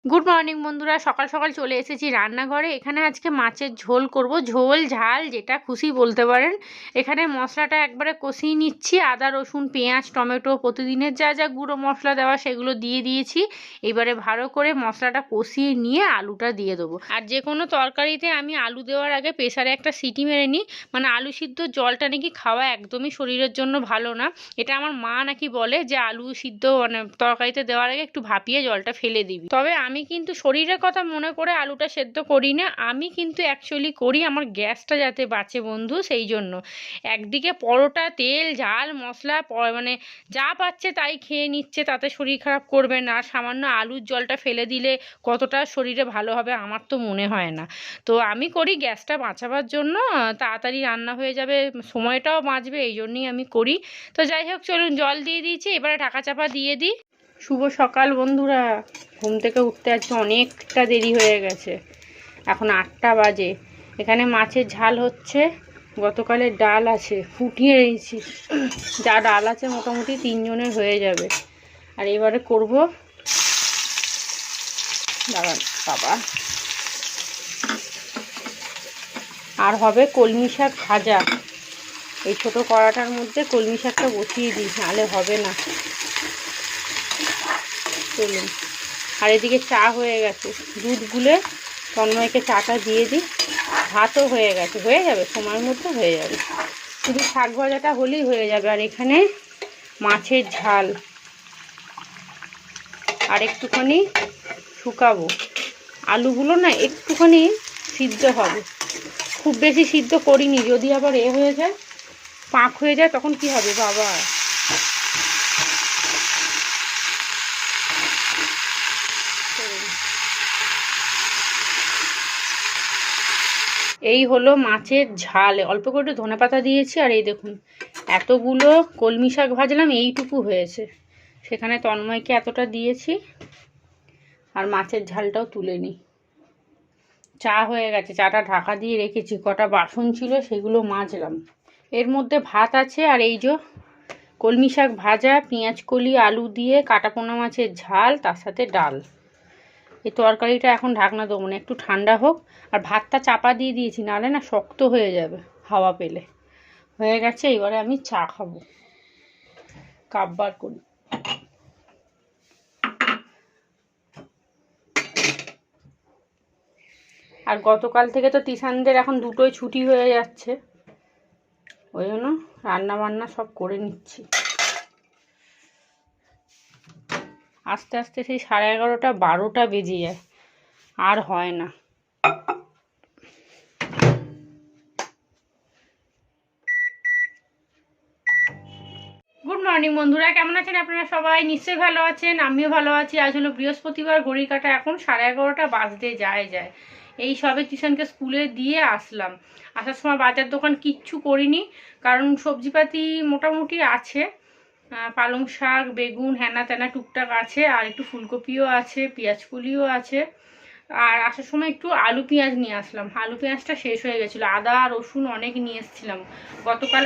Good morning বন্ধুরা, সকাল সকাল চলে এসেছি রান্নাঘরে। এখানে আজকে মাছের ঝোল করব, ঝোল ঝাল যেটা খুশি বলতে পারেন। এখানে মশলাটা একবারে কষিয়ে নিচ্ছি, আদা রসুন পেঁয়াজ টমেটো প্রতিদিনের যা যা গুঁড়ো মশলা দেওয়া সেগুলো দিয়ে দিয়েছি। এবারে ভালো করে মশলাটা কষিয়ে নিয়ে আলুটা দিয়ে দেবো। আর যে কোনো তরকারিতে আমি আলু দেওয়ার আগে প্রেসারে একটা সিটি মেরে নিই, মানে আলু সিদ্ধ জলটা নাকি খাওয়া একদমই শরীরের জন্য ভালো না। এটা আমার মা নাকি বলে যে আলু সিদ্ধ মানে তরকারিতে দেওয়ার আগে একটু ভাপিয়ে জলটা ফেলে দিবি। তবে আমি কিন্তু শরীরের কথা মনে করে আলুটা সেদ্ধ করি না, আমি কিন্তু অ্যাকচুয়ালি করি আমার গ্যাসটা যাতে বাঁচে বন্ধু, সেই জন্য। একদিকে পরোটা তেল ঝাল মশলা মানে যা পাচ্ছে তাই খেয়ে নিচ্ছে, তাতে শরীর খারাপ করবে না। আর সামান্য আলুর জলটা ফেলে দিলে কতটা শরীরে ভালো হবে আমার তো মনে হয় না। তো আমি করি গ্যাসটা বাঁচাবার জন্য, তাড়াতাড়ি রান্না হয়ে যাবে, সময়টাও বাঁচবে, এই জন্যই আমি করি। তো যাই হোক চলুন, জল দিয়ে দিয়েছি, এবারে ঢাকা চাপা দিয়ে দিই। শুভ সকাল বন্ধুরা, ঘুম থেকে উঠতে আজকে অনেকটা দেরি হয়ে গেছে, এখন 8টা বাজে। এখানে মাছের ঝাল হচ্ছে, গতকালের ডাল আছে ফুটিয়ে রেখেছি, যা ডাল আছে মোটামুটি 3 জনের হয়ে যাবে। আর এবারে করব দাঁড়ান বাবা, আর হবে কলমি শাক ভাজা। এই ছোটো কড়াটার মধ্যে কলমি শাকটা বসিয়ে দিই, নাহলে হবে না। চলুন, আর এদিকে চা হয়ে গেছে, দুধ গুলে তন্ময়কে চাটা দিয়ে দিই। ভাতও হয়ে গেছে, হয়ে যাবে সময়ের মধ্যে হয়ে যাবে, শুধু শাক ভাজাটা হলেই হয়ে যাবে। আর এখানে মাছের ঝাল আর একটুখানি শুকাবো। আলুগুলো না একটুখানি সিদ্ধ হবে, খুব বেশি সিদ্ধ করিনি, যদি আবার হয়ে যায় পাক হয়ে যায় তখন কি হবে বাবা। এই হলো মাছের ঝাল, অল্প করে একটু ধনেপাতা দিয়েছি। আর এই দেখুন এতগুলো কলমি শাক ভাজলাম, এইটুকু হয়েছে, সেখানে তন্ময়কে এতটা দিয়েছি। আর মাছের ঝালটাও তুলে নিই। চা হয়ে গেছে, চাটা ঢাকা দিয়ে রেখেছি, কটা বাসন ছিল সেগুলো মাজলাম। এর মধ্যে ভাত আছে, আর এই যে কলমি শাক ভাজা, পেঁয়াজ কলি আলু দিয়ে কাটা পোনা মাছের ঝাল, তার সাথে ডাল। এই তরকারিটা এখন ঢাকনা দেবো না, একটু ঠান্ডা হোক। আর ভাতটা চাপা দিয়ে দিয়েছি, নাহলে না শক্ত হয়ে যাবে হাওয়া পেলে। হয়ে গেছে, এবারে আমি চা খাবো, কাপ বার করি। আর গতকাল থেকে তো টিউশনদের এখন দুটোই ছুটি হয়ে যাচ্ছে, ওই জন্য রান্না বান্না সব করে নিচ্ছি। আস্তে আস্তে সেই 11:30 12টা বেজে যায়, আর হয় না। গুড মর্নিং বন্ধুরা, কেমন আছেন আপনারা সবাই? নিশ্চয়ই ভালো আছেন, আমিও ভালো আছি। আজ হলো বৃহস্পতিবার, ঘড়ির কাঁটা এখন 11:30 বাজতে যায়। এই সবে টিউশনকে স্কুলে দিয়ে আসলাম। আসার সময় বাজার দোকান কিচ্ছু করিনি, কারণ সবজিপাতি মোটামুটি আছে, পালং শাক বেগুন হ্যানা ত্যানা টুকটাক আছে, আর একটু ফুলকপিও আছে, পেঁয়াজ কলিও আছে। আর আসার সময় একটু আলু পেঁয়াজ নিয়ে আসলাম, আলু পেঁয়াজটা শেষ হয়ে গেছিলো। আদা রসুন অনেক নিয়ে এসেছিলাম, গতকাল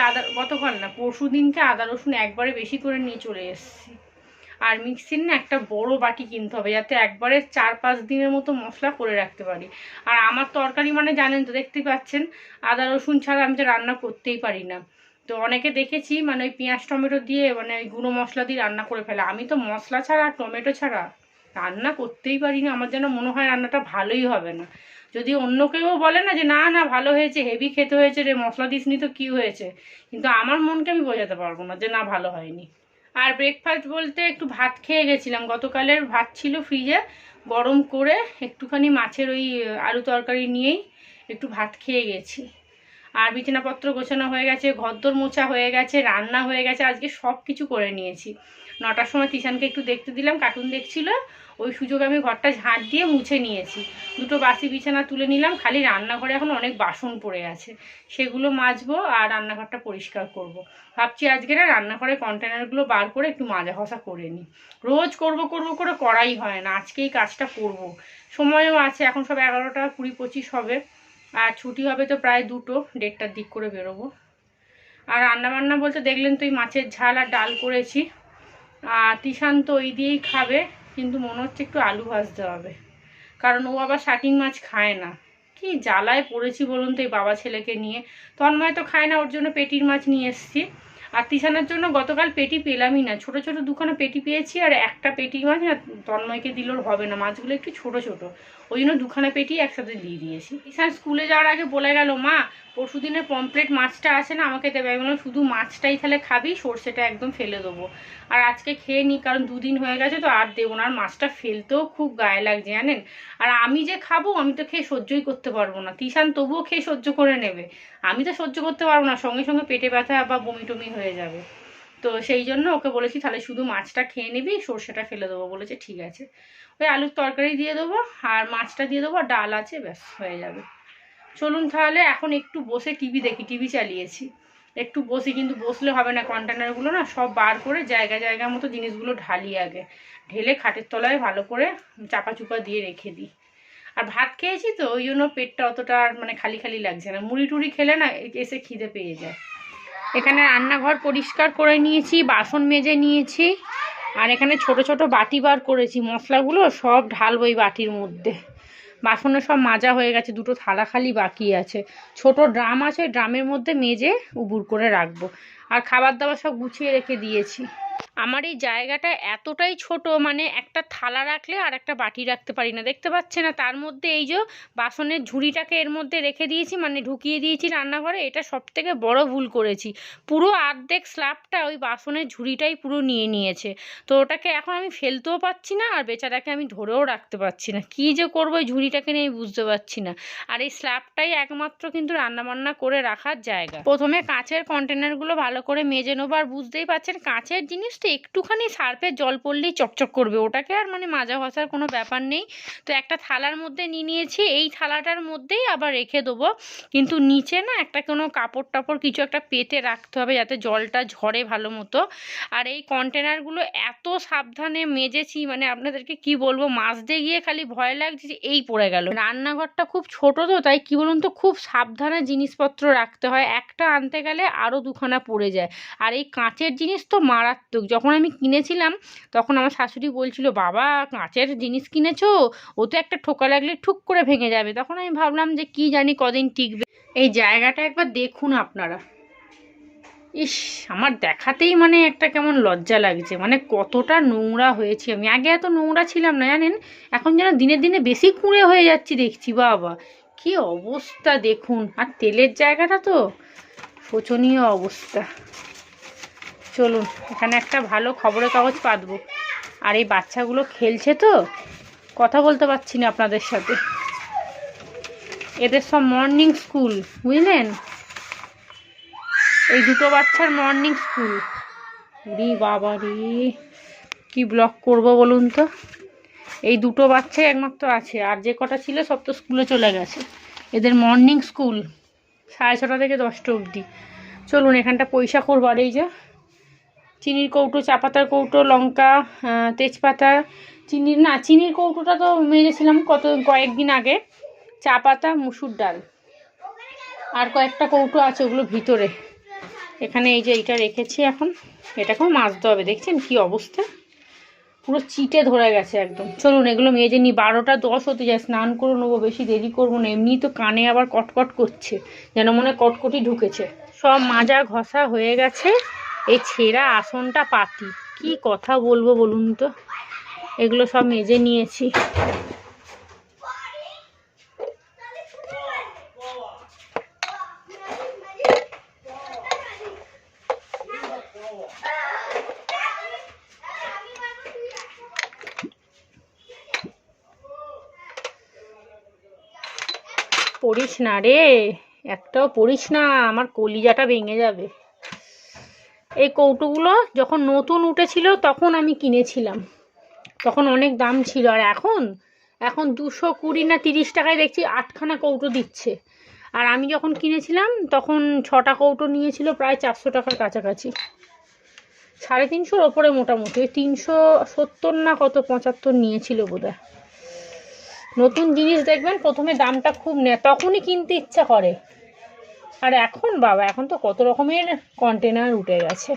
না পরশু দিনকে আদা রসুন একবারে বেশি করে নিয়ে চলে এসেছি। আর মিক্সির না একটা বড় বাটি কিনতে হবে, যাতে একবারে 4-5 দিনের মতো মশলা করে রাখতে পারি। আর আমার তরকারি মানে জানেন তো, দেখতেই পাচ্ছেন আদা রসুন ছাড়া আমি তো রান্না করতেই পারি না। তো অনেকে দেখেছি মানে ওই পেঁয়াজ টমেটো দিয়ে মানে ওই গুঁড়ো মশলা দিয়ে রান্না করে ফেলে, আমি তো মশলা ছাড়া টমেটো ছাড়া রান্না করতেই পারি না। আমার যেন মনে হয় রান্নাটা ভালোই হবে না। যদি অন্য কেউ বলে না যে না না ভালো হয়েছে, হেভি খেতে হয়েছে রে, মশলা দিসনি তো কী হয়েছে, কিন্তু আমার মনকে আমি বোঝাতে পারবো না যে না ভালো হয়নি। আর ব্রেকফাস্ট বলতে একটু ভাত খেয়ে গেছিলাম, গতকালের ভাত ছিল ফ্রিজে, গরম করে একটুখানি মাছের ওই আলু তরকারি নিয়েই একটু ভাত খেয়ে গেছি। আর বিছানাপত্র গোছানো হয়ে গেছে, ঘরদোর মোছা হয়ে গেছে, রান্না হয়ে গেছে, আজকে সব কিছু করে নিয়েছি। 9টার সময় তিশানকে একটু দেখতে দিলাম, কার্টুন দেখছিল, ওই সুযোগে আমি ঘরটা ঝাঁট দিয়ে মুছে নিয়েছি। দুটো বাসি বিছানা তুলে নিলাম, খালি রান্নাঘরে এখন অনেক বাসন পড়ে আছে, সেগুলো মাজবো আর রান্নাঘরটা পরিষ্কার করব। ভাবছি আজকে না রান্নাঘরের কন্টেনারগুলো বার করে একটু মাজা ঘষা করে নিই। রোজ করব করে করাই হয় না, আজকে এই কাজটা করব। সময়ও আছে, এখন সব 11টা 20-25 হবে, আর ছুটি হবে তো প্রায় 2টো 1:30টার দিক করে বেরোবো। আর রান্নাবান্না বলতে দেখলেন তো এই মাছের ঝাল আর ডাল করেছি, আর তিশান তো ওই দিয়েই খাবে, কিন্তু মনে হচ্ছে একটু আলু ভাজতে হবে। কারণ ও আবার শাটিং মাছ খায় না। কি জ্বালায় পড়েছি বলুন তো এই বাবা ছেলেকে নিয়ে। তন্ময় তো খায় না, ওর জন্য পেটির মাছ নিয়ে এসেছি। আর তিশানের জন্য গতকাল পেটি পেলামই না, ছোট ছোট দুখানা পেটি পেয়েছি, আর একটা পেটি মাছ না তন্ময়কে দিলেও হবে না, মাছগুলো একটু ছোট ছোট, ওই জন্য দুখানা পেটি একসাথে দিয়ে দিয়েছি। তিশান স্কুলে যাওয়ার আগে বলে গেল, মা পরশু দিনের পমপ্লেট মাছটা আছে না, আমাকে দেবে। আমি বললাম শুধু মাছটাই তাহলে খাবি, সর্ষেটা একদম ফেলে দেবো। আর আজকে খেয়ে নিই, কারণ দুদিন হয়ে গেছে তো আর দেবো না। আর মাছটা ফেলতেও খুব গায়ে লাগছে জানেন। আর আমি যে খাবো, আমি তো খেয়ে সহ্যই করতে পারবো না। তিশান তবুও খেয়ে সহ্য করে নেবে, আমি তো সহ্য করতে পারবো না, সঙ্গে সঙ্গে পেটে ব্যথা বা বমি টমি হয়ে যাবে। তো সেই জন্য ওকে বলেছি তাহলে শুধু মাছটা খেয়ে নিবি, সর্ষেটা ফেলে দেবো। বলেছে ঠিক আছে। ওই আলুর তরকারি দিয়ে দেবো আর মাছটা দিয়ে দেবো, আর ডাল আছে, ব্যাস হয়ে যাবে। চলুন তাহলে এখন একটু বসে টিভি দেখি, টিভি চালিয়েছি, একটু বসি। কিন্তু বসলে হবে না, কন্টেনারগুলো না সব বার করে জায়গা জায়গা মতো জিনিসগুলো ঢালি, আগে ঢেলে খাটের তলায় ভালো করে চাপা চুপা দিয়ে রেখে দিই। আর ভাত খেয়েছি তো ওই জন্য পেটটা অতটা মানে খালি খালি লাগছে না। মুড়ি টুড়ি খেলে না এসে খিদে পেয়ে যায়। এখানে রান্নাঘর পরিষ্কার করে নিয়েছি, বাসন মেজে নিয়েছি, আর এখানে ছোট ছোট বাটি বার করেছি, মশলাগুলো সব ঢালবো এই বাটির মধ্যে। বাসনে সব মাজা হয়ে গেছে, দুটো থালা খালি বাকি আছে। ছোট ড্রাম আছে, ওই ড্রামের মধ্যে মেজে উবুর করে রাখবো। আর খাবার দাবার সব গুছিয়ে রেখে দিয়েছি। আমার এই জায়গাটা এতটাই ছোট, মানে একটা থালা রাখলে আর একটা বাটি রাখতে পারি না, দেখতে পাচ্ছে না। তার মধ্যে এই যে বাসনের ঝুড়িটাকে এর মধ্যে রেখে দিয়েছি, মানে ঢুকিয়ে দিয়েছি রান্নাঘরে। এটা সব থেকে বড় ভুল করেছি, পুরো অর্ধেক স্ল্যাবটা ওই বাসনের ঝুড়িটাই পুরো নিয়ে নিয়েছে। তো ওটাকে এখন আমি ফেলতেও পারছি না, আর বেচারাকে আমি ধরেও রাখতে পারছি না। কী যে করবো ওই ঝুড়িটাকে নিয়ে আমি বুঝতে পারছি না। আর এই স্ল্যাবটাই একমাত্র কিন্তু রান্নাবান্না করে রাখার জায়গা। প্রথমে কাঁচের কন্টেনারগুলো ভালো করে মেজে নেবো। আর বুঝতেই পারছেন কাঁচের জিনিস একটুখানি সার্ফের জল পড়লেই চকচক করবে, ওটাকে আর মানে মাজা ঘষার কোনো ব্যাপার নেই। তো একটা থালার মধ্যে নিয়ে নিয়েছি, এই থালাটার মধ্যেই আবার রেখে দেবো। কিন্তু নিচে না একটা কোনো কাপড় টাপড় কিছু একটা পেতে রাখতে হবে, যাতে জলটা ঝরে ভালো মতো। আর এই কন্টেনারগুলো এত সাবধানে মেজেছি, মানে আপনাদেরকে কি বলবো, মাজতে গিয়ে খালি ভয় লাগছে যে এই পড়ে গেল। রান্নাঘরটা খুব ছোট তো, তাই কি বলুন তো, খুব সাবধানে জিনিসপত্র রাখতে হয়, একটা আনতে গেলে আরও দুখানা পড়ে যায়। আর এই কাঁচের জিনিস তো মারাত্মক। যখন আমি কিনেছিলাম তখন আমার শাশুড়ি বলছিল, বাবা কাঁচের জিনিস কিনেছো, ও তো একটা ঠোকা লাগলে ঠুক করে ভেঙে যাবে। তখন আমি ভাবলাম যে কি জানি কদিন টিকবে। এই জায়গাটা একবার দেখুন আপনারা, ইস আমার দেখাতেই মানে একটা কেমন লজ্জা লাগছে, মানে কতটা নোংরা হয়েছে। আমি আগে এত নোংরা ছিলাম না জানেন, এখন যেন দিনে দিনে বেশি কুঁড়ে হয়ে যাচ্ছি দেখছি। বাবা কি অবস্থা দেখুন, আর তেলের জায়গাটা তো শোচনীয় অবস্থা। চলুন এখানে একটা ভালো খবরের কাগজ পাতবো। আর এই বাচ্চাগুলো খেলছে তো, কথা বলতে পারছি না আপনাদের সাথে। এদের সব মর্নিং স্কুল, বুঝলেন, এই দুটো বাচ্চার মর্নিং স্কুল। রে বাবা রে, কি ব্লগ করব বলুন তো। এই দুটো বাচ্চাই একমাত্র আছে, আর যে কটা ছিল সব তো স্কুলে চলে গেছে। এদের মর্নিং স্কুল 6:30 থেকে 10টা অবধি। চলুন এখানটা পয়সা করবো। আর এই যে চিনির কৌটো, চা পাতার কৌটো, লঙ্কা, তেজপাতা, চিনির কৌটোটা তো মেজেছিলাম কয়েকদিন আগে। চা পাতা, মুসুর ডাল, আর কয়েকটা কৌটো আছে, ওগুলো ভিতরে। এখানে এই যে এইটা রেখেছি, এখন এটাকেও মাজতে হবে। দেখছেন কি অবস্থা, পুরো চিটে ধরে গেছে একদম। চলুন এগুলো মেজে নিই, 12টা 10 হতে যায়, স্নান করে নেবো, বেশি দেরি করবো না। এমনি তো কানে আবার কটকট করছে, যেন মনে কটকটি ঢুকেছে। সব মাজা ঘষা হয়ে গেছে, এই ছেঁড়া আসনটা পাতি, কি কথা বলবো বলুন তো। এগুলো সব মেজে নিয়েছি। পড়িস না রে, একটাও পড়িস না, আমার কলিজাটা ভেঙে যাবে। এই কৌটোগুলো যখন নতুন উঠেছিল তখন আমি কিনেছিলাম, তখন অনেক দাম ছিল। আর এখন 220 না 30 টাকায় দেখছি 8খানা কৌটো দিচ্ছে। আর আমি যখন কিনেছিলাম তখন 6টা কৌটো নিয়েছিল প্রায় 400 টাকার কাছাকাছি, 350-র ওপরে মোটামুটি। 370 না কত 75 নিয়েছিল বোধহয়। নতুন জিনিস দেখবেন প্রথমে দামটা খুব নেয়, তখনই কিনতে ইচ্ছা করে। আর এখন বাবা, এখন তো কত রকমের কন্টেনার উঠে গেছে।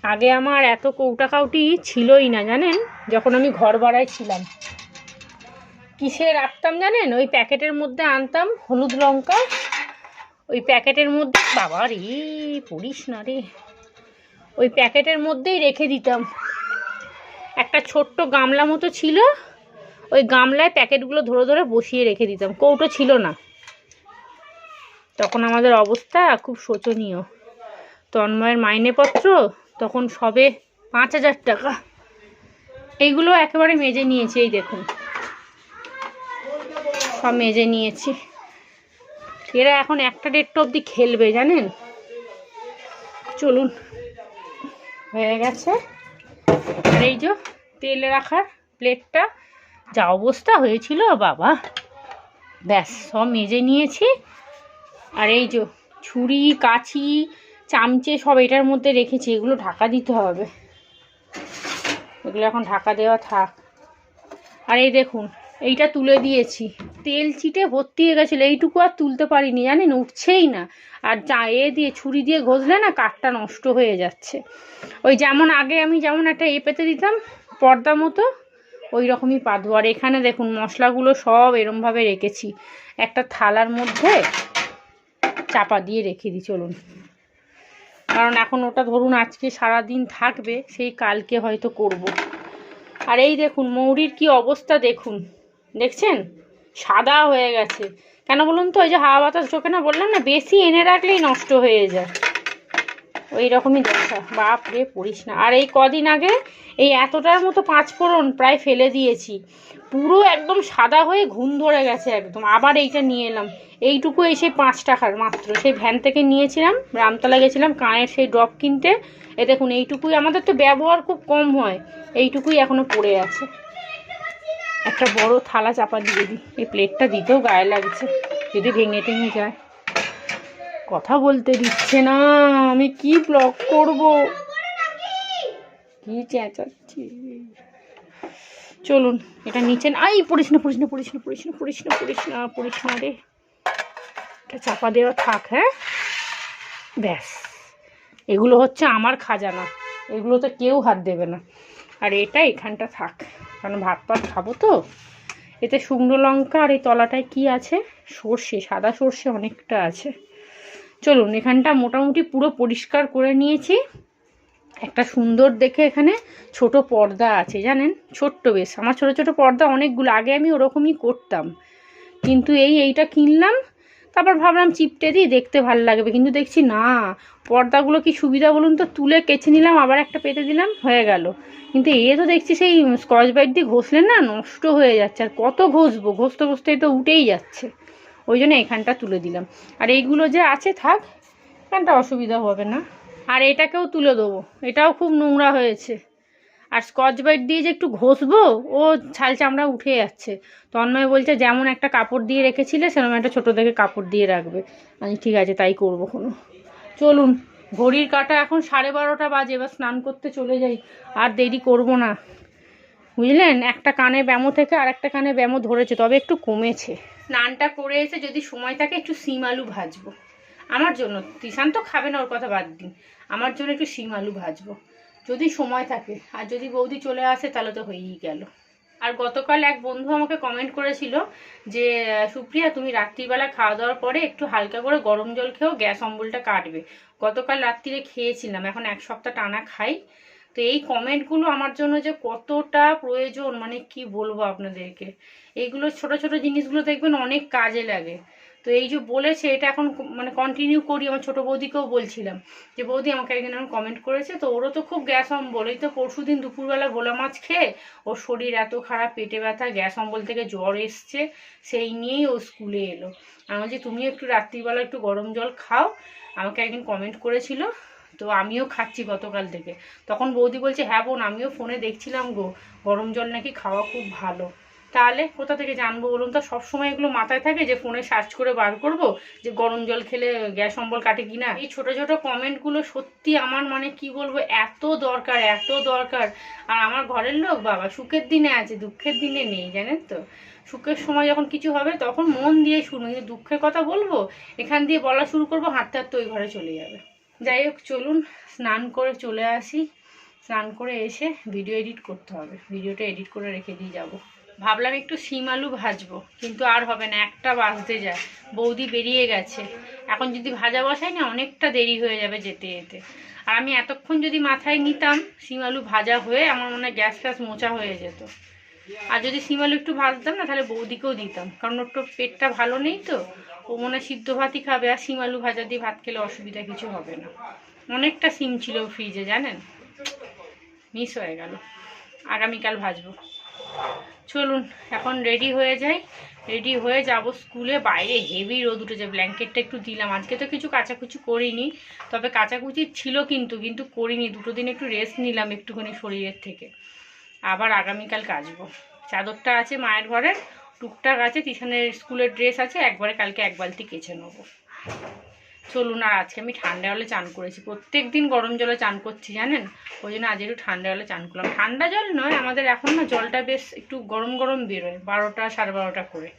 আগে আমার এত কৌটা কাউটি ছিলই না জানেন, যখন আমি ঘর ভাড়ায় ছিলাম। কিসে রাখতাম জানেন? ওই প্যাকেটের মধ্যে আনতাম হলুদ লঙ্কা, ওই প্যাকেটের মধ্যে, বাবা রে পড়িস না রে, ওই প্যাকেটের মধ্যেই রেখে দিতাম। একটা ছোট্ট গামলা মতো ছিল, ওই গামলায় প্যাকেটগুলো ধরে ধরে বসিয়ে রেখে দিতাম, কৌটো ছিল না। তখন আমাদের অবস্থা খুব শোচনীয়। তন্ময়ের মাইনেপত্র তখন সবে 5,000 টাকা। এইগুলো একেবারে মেজে নিয়েছি, এই দেখুন সব মেজে নিয়েছি। এরা এখন 1টা-1.5টা অবধি খেলবে জানেন। চলুন, হয়ে গেছে। আর এই যে তেল রাখার প্লেটটা, যা অবস্থা হয়েছিল বাবা, ব্যাস সব মেজে নিয়েছি। আর এই যে ছুরি, কাঁচি, চামচে সব এটার মধ্যে রেখেছি, এগুলো ঢাকা দিতে হবে। এগুলো এখন ঢাকা দেওয়া থাক। আর এই দেখুন এইটা তুলে দিয়েছি, তেল চিটে ভর্তি হয়ে গেছিলো, এইটুকু আর তুলতে পারিনি জানেন, উঠছেই না। আর দিয়ে ছুরি দিয়ে ঘষলে না কাঠটা নষ্ট হয়ে যাচ্ছে। ওই যেমন আগে আমি যেমন একটা পেতে দিতাম পর্দা মতো, ওই রকমই পাতবো। আর এখানে দেখুন মশলাগুলো সব এরমভাবে রেখেছি, একটা থালার মধ্যে চাপা দিয়ে রেখে দিই। চলুন, কারণ এখন ওটা ধরুন আজকে সারাদিন থাকবে, সেই কালকে হয়তো করব। আর এই দেখুন মৌরির কি অবস্থা দেখুন, দেখছেন সাদা হয়ে গেছে। কেন বলুন তো? ওই যে হাওয়া বাতাস ঢোকে না, বললাম না, বেশি এনে রাখলেই নষ্ট হয়ে যায়, ওই রকমই দশা। বাপ রে পড়িস না। আর এই কদিন আগে এই এতটার মতো 5 ফোড়ন প্রায় ফেলে দিয়েছি, পুরো একদম সাদা হয়ে ঘুম ধরে গেছে একদম। আবার এইটা নিয়ে এলাম, এইটুকু এসে 5 টাকার মাত্র, সেই ভ্যান থেকে নিয়েছিলাম, রামতলা গেছিলাম কানের সেই ড্রপ কিনতে। এ দেখুন এইটুকুই, আমাদের তো ব্যবহার খুব কম হয়, এইটুকুই এখনো পড়ে আছে। একটা বড় থালা চাপা দিয়ে দিই, এই প্লেটটা দিতেও গায়ে লাগছে, যদি ভেঙে টেঙে যায়। কথা বলতে দিচ্ছে না, আমি কি ব্লগ করব, কি চেঁচাচ্ছি। চলুন এটা নিচে, আই পড়িস না পড়িস না পড়িস না পড়িস না পড়িস না পড়িস না পড়িস না রে, এটা চাপা দেওয়া থাক। হ্যাঁ ব্যাস, এগুলো হচ্ছে আমার খাজানা, এগুলোতে কেউ হাত দেবে না। আর এটা এখানটা থাক, কারণ ভাত পাত খাবো তো। এতে শুকনো লঙ্কা আর এই তলাটায় কি আছে, সর্ষে, সাদা সর্ষে অনেকটা আছে। চলুন এখানটা মোটামুটি পুরো পরিষ্কার করে নিয়েছি। একটা সুন্দর দেখে এখানে ছোট পর্দা আছে জানেন, ছোট্ট বেশ। আমার ছোট ছোট পর্দা অনেকগুলো, আগে আমি ওরকমই করতাম, কিন্তু এইটা কিনলাম। তারপর ভাবলাম চিপটে দিই, দেখতে ভালো লাগবে, কিন্তু দেখছি না, পর্দাগুলো কি সুবিধা বলুন তো, তুলে কেচে নিলাম, আবার একটা পেতে দিলাম, হয়ে গেল। কিন্তু তো দেখছি সেই স্কচ ব্রাইট দিয়ে ঘষলে না নষ্ট হয়ে যাচ্ছে, আর কত ঘষবো, ঘষতে ঘষতে তো উঠেই যাচ্ছে। ওই জন্য এখানটা তুলে দিলাম। আর এইগুলো যে আছে থাক, এখানটা অসুবিধা হবে না। আর এটাকেও তুলে দেবো, এটাও খুব নোংরা হয়েছে। আর স্কচ ব্রাইট দিয়ে যে একটু ঘষবো, ও ছাল চামড়া উঠে যাচ্ছে। তন্ময় বলছে যেমন একটা কাপড় দিয়ে রেখেছিলে সেরকম একটা ছোটো থেকে কাপড় দিয়ে রাখবে। আমি ঠিক আছে তাই করবো কোনো। চলুন, ঘড়ির কাঁটা এখন 12:30 বাজে, এবার স্নান করতে চলে যাই, আর দেরি করব না, বুঝলেন। একটা কানে ব্যামো থেকে আর একটা কানে ব্যামো ধরেছে, তবে একটু কমেছে। স্নানটা করে এসে যদি সময় থাকে একটু শিম আলু ভাজবো আমার জন্য, তিশান তো খাবে না, ওর কথা বাদ দিন, আমার জন্য একটু শিম আলু ভাজবো যদি সময় থাকে। আর যদি বৌদি চলে আসে তাহলে তো হয়েই গেল। আর গতকাল এক বন্ধু আমাকে কমেন্ট করেছিল যে সুপ্রিয়া তুমি রাত্রিবেলা খাওয়া দাওয়ার পরে একটু হালকা করে গরম জল খেয়েও গ্যাস অম্বলটা কাটবে। গতকাল রাত্রিরে খেয়েছিলাম, এখন 1 সপ্তাহ টানা খাই। তো এই কমেন্টগুলো আমার জন্য যে কতটা প্রয়োজন, মানে কি বলবো আপনাদেরকে। এইগুলো ছোট ছোট জিনিসগুলো দেখবেন অনেক কাজে লাগে। তো এই যে বলেছে, এটা এখন মানে কন্টিনিউ করি। আমার ছোটো বৌদিকেও বলছিলাম যে বৌদি আমাকে একদিন এখন কমেন্ট করেছে, তো ওরও তো খুব গ্যাস অম্বল। এই তো পরশু দিন দুপুরবেলা ভোলা মাছ খেয়ে ওর শরীর এত খারাপ, পেটে ব্যথা, গ্যাস অম্বল থেকে জ্বর এসছে, সেই নিয়েই ও স্কুলে এলো। আমি বলছি তুমি একটু রাত্রিবেলা একটু গরম জল খাও, আমাকে একদিন কমেন্ট করেছিল, তো আমিও খাচ্ছি গতকাল থেকে। তখন বৌদি বলছে হ্যাঁ বোন, আমিও ফোনে দেখছিলাম গো, গরম জল নাকি খাওয়া খুব ভালো। তাহলে কোথা থেকে জানবো বলুন তো? সবসময় এগুলো মাথায় থাকে যে ফোনে সার্চ করে বার করব যে গরম জল খেলে গ্যাস অম্বল কাটে কিনা। এই ছোট ছোট কমেন্টগুলো সত্যি আমার মানে কি বলবো, এত দরকার, এত দরকার। আর আমার ঘরের লোক বাবা সুখের দিনে আছে, দুঃখের দিনে নেই, জানেন তো। সুখের সময় যখন কিছু হবে তখন মন দিয়ে শুনো, কিন্তু দুঃখের কথা বলবো, এখান দিয়ে বলা শুরু করবো, হাঁটতে হাঁটতে ওই ঘরে চলে যাবে। যাই হোক চলুন স্নান করে চলে আসি। স্নান করে এসে ভিডিও এডিট করতে হবে, ভিডিওটা এডিট করে রেখে দিয়ে যাবো। ভাবলাম একটু শিম আলু ভাজবো, কিন্তু আর হবে না, একটা বাজতে যায়, বৌদি বেরিয়ে গেছে। এখন যদি ভাজা বসাই না অনেকটা দেরি হয়ে যাবে যেতে যেতে। আর আমি এতক্ষণ যদি মাথায় নিতাম শিম আলু ভাজা হয়ে আমার মনে হয় গ্যাস ফ্যাস মোচা হয়ে যেত। আর যদি শিম আলু একটু ভাজতাম না তাহলে বৌদিকেও দিতাম, কারণ ওর তো পেটটা ভালো নেই, তো ও মনে হয় সিদ্ধ ভাতই খাবে, আর শিম আলু ভাজা দিয়ে ভাত খেলে অসুবিধা কিছু হবে না। অনেকটা শিম ছিল ফ্রিজে, জানেন, মিস হয়ে গেল। আগামীকাল ভাজবো। চলুন এখন রেডি হয়ে যাই, রেডি হয়ে যাব স্কুলে। বাইরে হেভি রোদ উঠেছে, ব্ল্যাঙ্কেটটা একটু দিলাম। আজকে তো কিছু কাচাকুচি করিনি, তবে কাচাকুচি ছিল কিন্তু করিনি। দুটো দিন একটু রেস্ট নিলাম একটুখানি শরীরের থেকে। আবার আগামীকাল কাচবো। চাদরটা আছে মায়ের ঘরে, টুকটাক আছে, টিউশনের স্কুলের ড্রেস আছে, একবারে কালকে এক বালতি কেচে নেবো। চলুন। আর আজকে আমি ঠান্ডা জলে চান করেছি, প্রত্যেক দিন গরম জলে চান করছি জানেন, ওই জন্য আজ একটু ঠান্ডা জলে চান করলাম। ঠান্ডা জল নয়, আমাদের এখন না জলটা বেশ একটু গরম গরম বেরোয়, 12টা 12:30 করে।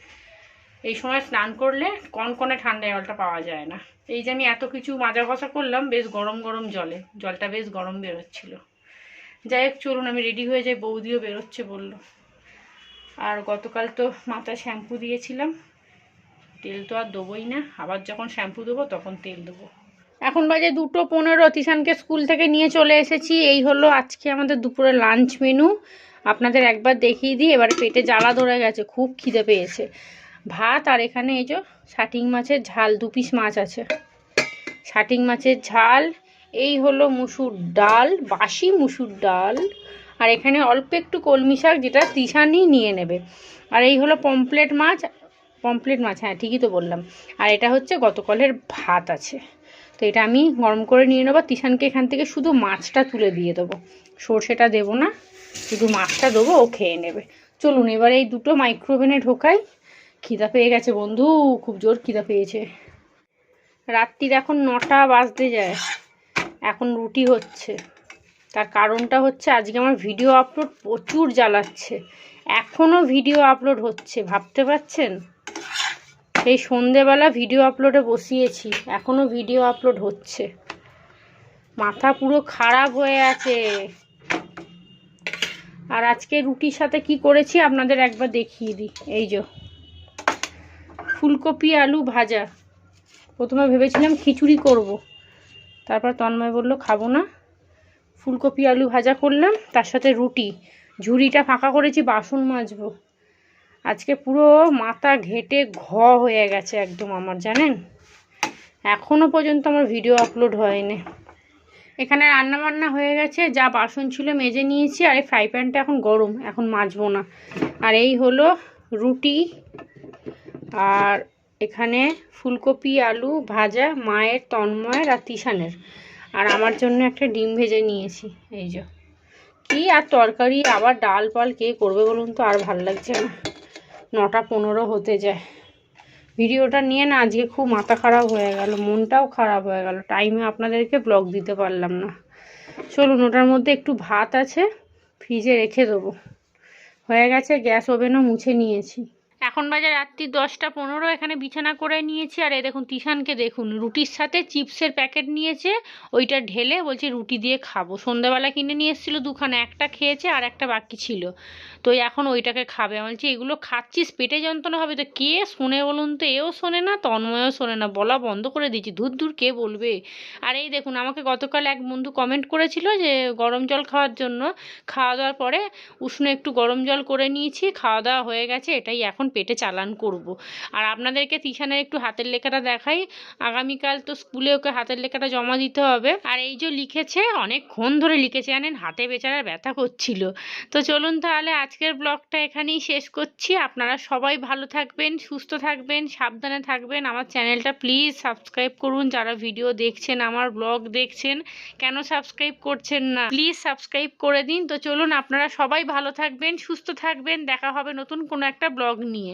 এই সময় স্নান করলে কনকনে ঠান্ডা জলটা পাওয়া যায় না। এই যে আমি এত কিছু মাজা ঘষা করলাম বেশ গরম গরম জলে, জলটা বেশ গরম বেরোচ্ছিল। যাই হোক চলুন, আমি রেডি হয়ে যাই, বৌদিও বেরোচ্ছে বললো। আর গতকাল তো মাথায় শ্যাম্পু দিয়েছিলাম, তেল তো আর দেবোই না, আবার যখন শ্যাম্পু দেবো তখন তেল দেবো। এখন বাজে 2:15, তিশানকে স্কুল থেকে নিয়ে চলে এসেছি। এই হলো আজকে আমাদের দুপুরে লাঞ্চ মেনু, আপনাদের একবার দেখিয়ে দিই। এবার পেটে জ্বালা ধরে গেছে, খুব খিদে পেয়েছে। ভাত, আর এখানে এই যে শাটিং মাছের ঝাল, 2 পিস মাছ আছে, শাটিং মাছের ঝাল। এই হলো মুসুর ডাল, বাসি মুসুর ডাল। আর এখানে অল্প একটু কলমি শাক, যেটা তিশানই নিয়ে নেবে। আর এই হলো পমপ্লেট মাছ, হ্যাঁ ঠিকই তো বললাম। আর এটা হচ্ছে গতকালের ভাত আছে, তো এটা আমি গরম করে নিয়ে নেবো। তিশানকে এখান থেকে শুধু মাছটা তুলে দিয়ে দেবো, সর্ষেটা দেবো না, শুধু মাছটা দেবো, ও খেয়ে নেবে। চলুন এবার এই দুটো মাইক্রোওভেনে ঢোকাই। খিদা পেয়ে গেছে বন্ধু, খুব জোর খিদা পেয়েছে। রাত্রির এখন 9টা বাজতে যায়, এখন রুটি হচ্ছে। তার কারণটা হচ্ছে আজকে আমার ভিডিও আপলোড প্রচুর জ্বালাচ্ছে, এখনও ভিডিও আপলোড হচ্ছে, ভাবতে পারছেন? সেই সন্ধেবেলা ভিডিও আপলোডে বসিয়েছি, এখনও ভিডিও আপলোড হচ্ছে, মাথা পুরো খারাপ হয়ে আছে। আর আজকে রুটির সাথে কি করেছি আপনাদের একবার দেখিয়ে দিই। এই যে ফুলকপি আলু ভাজা, প্রথমে ভেবেছিলাম খিচুড়ি করব, তারপর তন্ময় বলল খাবো না, ফুলকপি আলু ভাজা করলাম, তার সাথে রুটি। ঝুড়িটা ফাঁকা করেছি, বাসন মাজবো। আজকে পুরো মাথা ঘেটে হয়ে গেছে একদম আমার, জানেন, এখনও পর্যন্ত আমার ভিডিও আপলোড হয়নি। এখানে রান্না বান্না হয়ে গেছে, যা বাসন ছিল মেজে নিয়েছি, আর এই ফ্রাই প্যানটা এখন গরম, এখন মাজবো না। আর এই হলো রুটি, আর এখানে ফুলকপি আলু ভাজা মায়ের, তন্ময়ের আর তিশানের। আর আমার জন্য একটা ডিম ভেজে নিয়েছি। এই যে কি আর তরকারি, আবার ডাল পাল কে করবে বলুন তো, আর ভাল লাগছে না। 9:15 হতে যায়। ভিডিওটা নিয়ে না আজকে খুব মাথা খারাপ হয়ে গেল, মনটাও খারাপ হয়ে গেল, টাইমে আপনাদেরকে ব্লগ দিতে পারলাম না। চলুন, ওটার মধ্যে একটু ভাত আছে, ফ্রিজে রেখে দেবো। হয়ে গেছে, গ্যাস ওভেনও মুছে নিয়েছি। এখন বাজে রাত্রি 10:15, এখানে বিছানা করে নিয়েছি। আর এই দেখুন তিশানকে দেখুন, রুটির সাথে চিপসের প্যাকেট নিয়েছে, ওইটা ঢেলে বলছে রুটি দিয়ে খাবো। সন্ধ্যাবেলা কিনে নিয়ে এসেছিলো দুখানা, একটা খেয়েছে আর একটা বাকি ছিল, তো এখন ওইটাকে খাবে। আমি বলছি এগুলো খাচ্ছিস পেটে যন্ত্রণা হবে তো, কে শোনে বলুন তো? এও শোনে না, তন্ময়ও শোনে না, বলা বন্ধ করে দিয়েছি, দূর কে বলবে। আর এই দেখুন, আমাকে গতকাল এক বন্ধু কমেন্ট করেছিল যে গরম জল খাওয়ার জন্য, খাওয়া দাওয়ার পরে উষ্ণ একটু গরম জল করে নিয়েছি, খাওয়া দাওয়া হয়ে গেছে, এটাই এখন পেটে চালান করব। আর আপনাদেরকে তিশানের একটু হাতের লেখাটা দেখাই, আগামীকাল তো স্কুলে ওকে হাতের লেখাটা জমা দিতে হবে। আর এই যে লিখেছে, অনেকক্ষণ ধরে লিখেছে জানেন, হাতে বেচারার ব্যথা করছিল। তো চলুন তাহলে আজকের ব্লগটা এখানেই শেষ করছি। আপনারা সবাই ভালো থাকবেন, সুস্থ থাকবেন, সাবধানে থাকবেন। আমার চ্যানেলটা প্লিজ সাবস্ক্রাইব করুন, যারা ভিডিও দেখছেন, আমার ব্লগ দেখছেন, কেন সাবস্ক্রাইব করছেন না, প্লিজ সাবস্ক্রাইব করে দিন। তো চলুন, আপনারা সবাই ভালো থাকবেন, সুস্থ থাকবেন, দেখা হবে নতুন কোনো একটা ব্লগ নিয়ে।